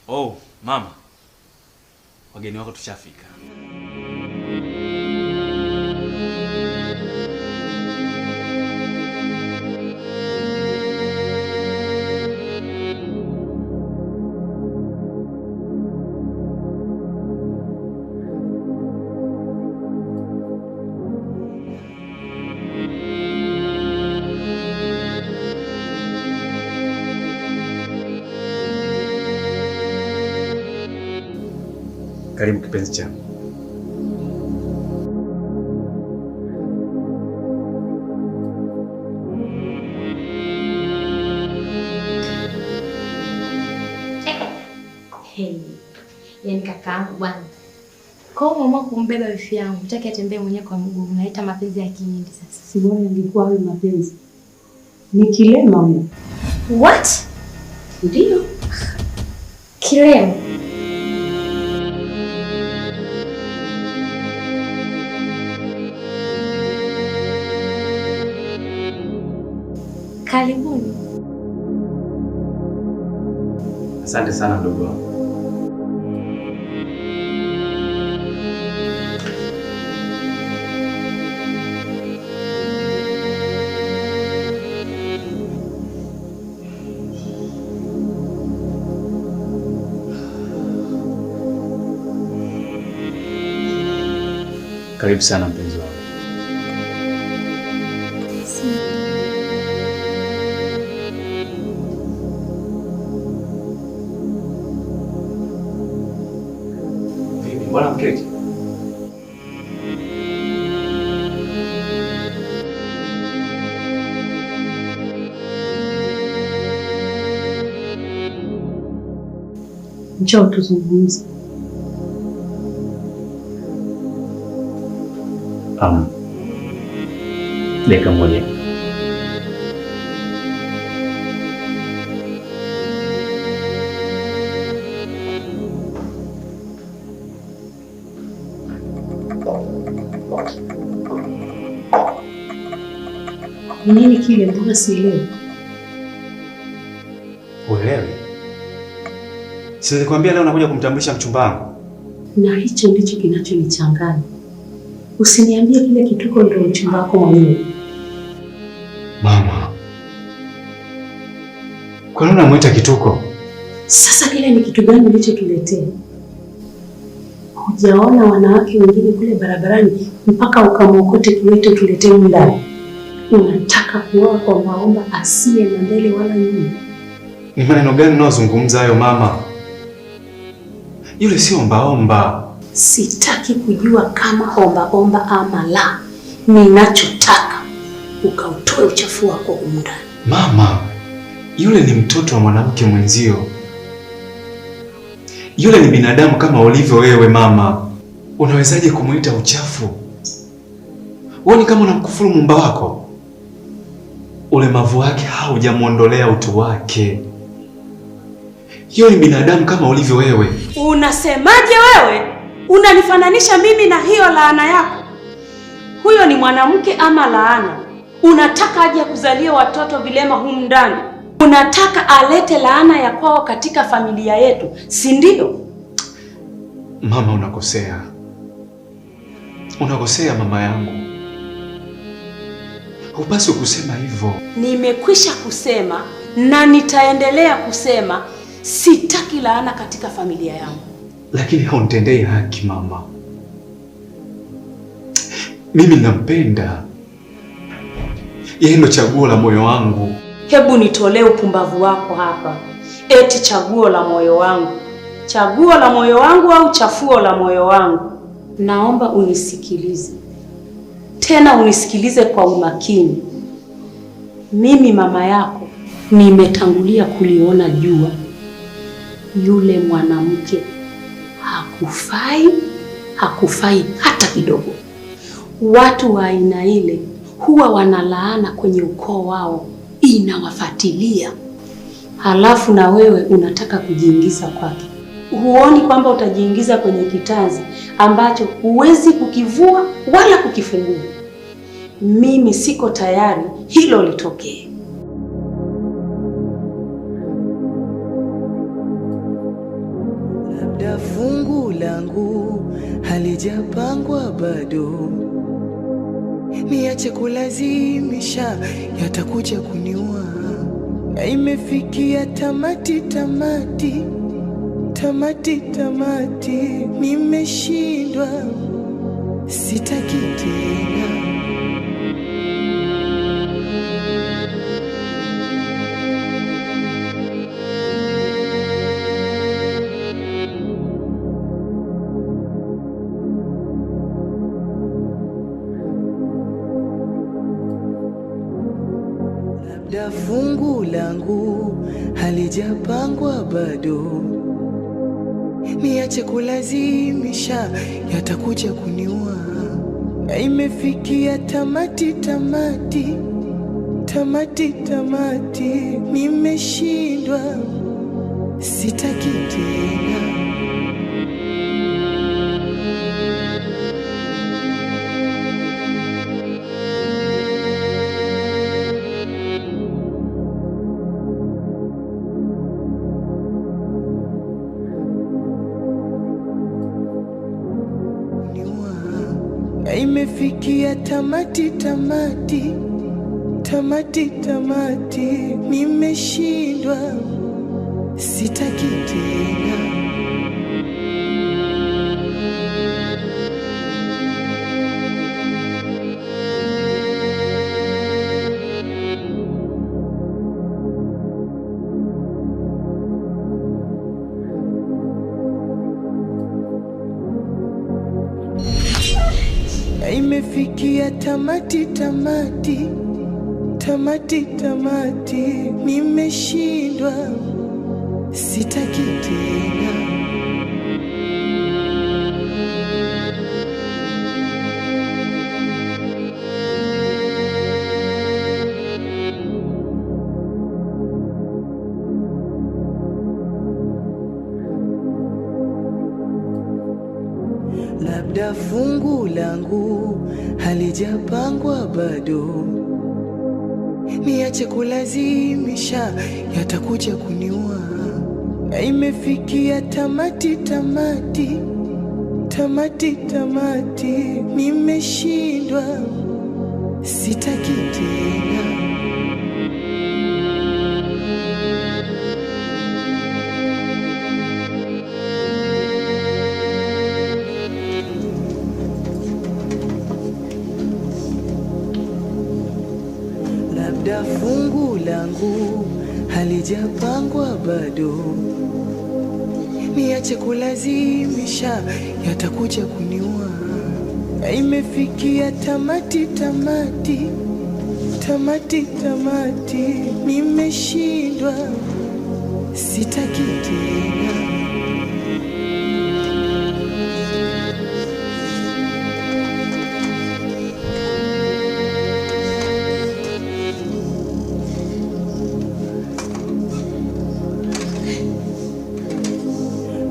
Oh, mama. Wageni wako tushafika. Karibu kipenzi changu. Yaani kakaangu bwana. Kwa mama kumbeba wifi yangu, mtaki atembee mwenyewe kwa mguu, unaita mapenzi ya kinyindi sasa. Si bora ingekuwa hayo mapenzi. Ni kilema huyo. What? Ndio. Kilema. Karibuni. Asante sana ndugu wangu. Karibu sana mpenzi wangu. Vipi, mbona mketi? Njoo tuzungumze. Dakika moja. Ni nini kile? Mbona sielewi? Uelewi? Si nilikwambia leo nakuja kumtambulisha mchumba wangu? Na hicho ndicho kinachonichanganya. Usiniambie kile kituko ndio mchumba wako mwenyewe. Mama. Kwa nini unamuita kituko? Sasa kile ni kitu gani ulichotuletea? Hujaona wanawake wengine kule barabarani mpaka ukamwokote kiwete tuletee ndani? Unataka kuoa kwa maomba asiye na mbele wala nyuma? Ni maneno gani unazungumza hayo mama? Yule si ombaomba. Sitaki kujua kama omba ama la. Ninachotaka ukautoe uchafu wako humu ndani. Mama, yule ni mtoto wa mwanamke mwenzio. Yule ni binadamu kama ulivyo wewe mama. Unawezaje kumuita uchafu? Uone kama unamkufuru Muumba wako. Ulemavu wake haujamuondolea utu wake. Yule ni binadamu kama ulivyo wewe. Unasemaje wewe? Unanifananisha mimi na hiyo laana yako? Huyo ni mwanamke ama laana? Unataka aje kuzalia watoto vilema humu ndani? Unataka alete laana ya kwao katika familia yetu, si ndio? Mama, unakosea. Unakosea mama yangu. Hupaswi kusema hivyo. Nimekwisha kusema na nitaendelea kusema, sitaki laana katika familia yangu. Lakini haunitendei haki mama. Mimi nampenda. Yeye ndo chaguo la moyo wangu. Hebu nitolee upumbavu wako hapa. Eti chaguo la moyo wangu. Chaguo la moyo wangu au chafuo la moyo wangu? Naomba unisikilize. Tena unisikilize kwa umakini. Mimi mama yako nimetangulia kuliona jua. Yule mwanamke hakufai hata kidogo. Watu wa aina ile huwa wanalaana kwenye ukoo wao, inawafuatilia. Halafu na wewe unataka kujiingiza kwake. Huoni kwamba utajiingiza kwenye kitanzi ambacho huwezi kukivua wala kukifungua? Mimi siko tayari hilo litokee. labda fungu langu halijapangwa bado, niache kulazimisha, yatakuja kuniua. Na imefikia tamati, tamati, tamati, tamati, nimeshindwa, sitaki tena. Labda fungu langu halijapangwa bado, niache kulazimisha, yatakuja kuniua. Na imefikia tamati, tamati, tamati, tamati, nimeshindwa, sitaki tena. Na imefikia tamati, tamati, tamati, tamati, nimeshindwa, sitaki tena. Na imefikia tamati, tamati, tamati, tamati, nimeshindwa, sitaki tena. Labda fungu langu halijapangwa bado, niache kulazimisha, yatakuja kuniua. Na imefikia tamati, tamati, tamati, tamati, nimeshindwa, sitaki tena. Labda fungu langu halijapangwa bado, niache kulazimisha, yatakuja kuniua. Na imefikia tamati, tamati, tamati, tamati, nimeshindwa, sitaki tena.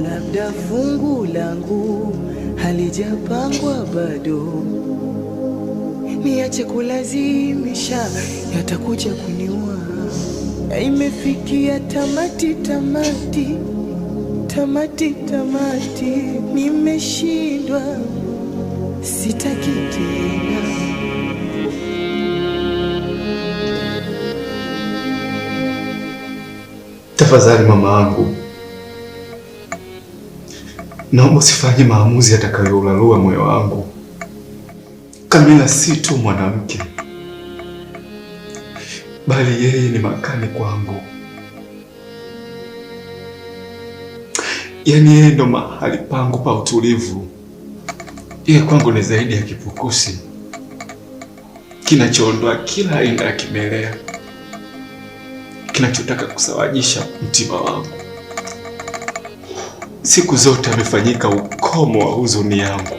Labda fungu langu halijapangwa bado, niache kulazimisha, yatakuja kuniua. Na imefikia tamati, tamati, tamati, tamati, nimeshindwa, sitaki tena. Tafadhali mama wangu, naomba usifanye maamuzi yatakayoulaumu moyo wangu. Kamila si tu mwanamke, bali yeye ni makani kwangu. Yaani yeye ndo mahali pangu pa utulivu. Yeye kwangu ni zaidi ya kipukusi kinachoondoa kila aina ya kimelea, kinachotaka kusawajisha mtima wangu. Siku zote amefanyika ukomo wa huzuni yangu.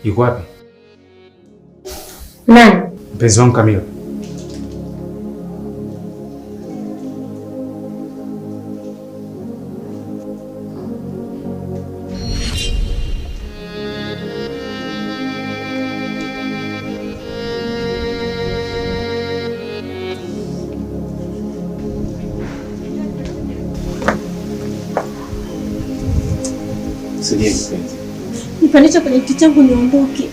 Yuko wapi? Nani? Mpenzi wangu Camilla. Sije mpenzi. Nipandisha kwenye kiti changu niondoke.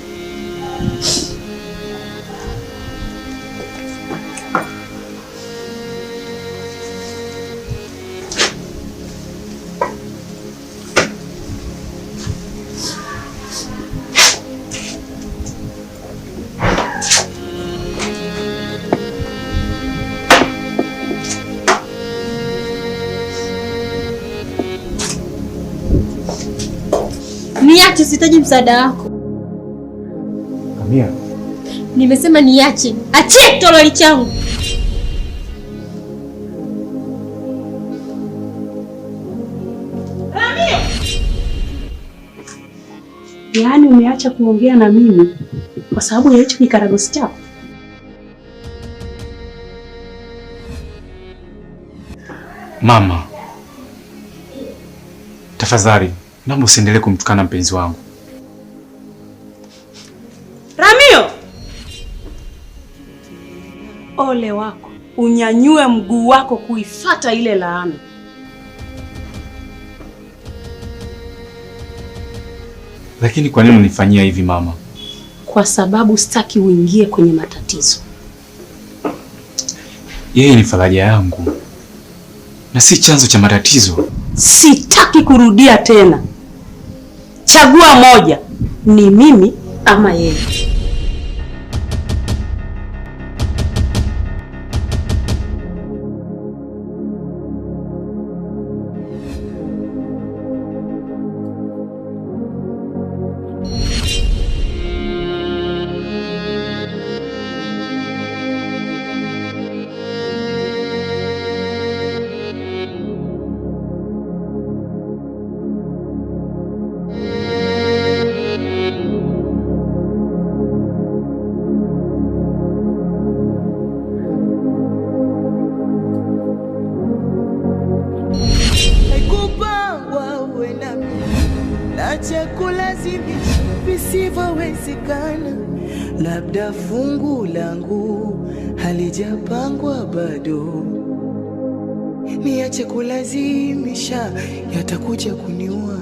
Niache, sitaji msaada wako. Camilla. Nimesema niache. Achie toroli changu. Yaani umeacha kuongea na mimi kwa sababu ya hicho kikaragosi chako? Mama, tafadhali naomba usiendelee kumtukana mpenzi wangu. Ramio! Ole wako, unyanyue mguu wako kuifata ile laana. Lakini kwa nini unifanyia hivi mama? Kwa sababu sitaki uingie kwenye matatizo. Yeye ni faraja yangu na si chanzo cha matatizo. Sitaki kurudia tena. Chagua moja, ni mimi ama yeye. Visivyowezekana, labda fungu langu halijapangwa bado. Niache kulazimisha, yatakuja kuniua.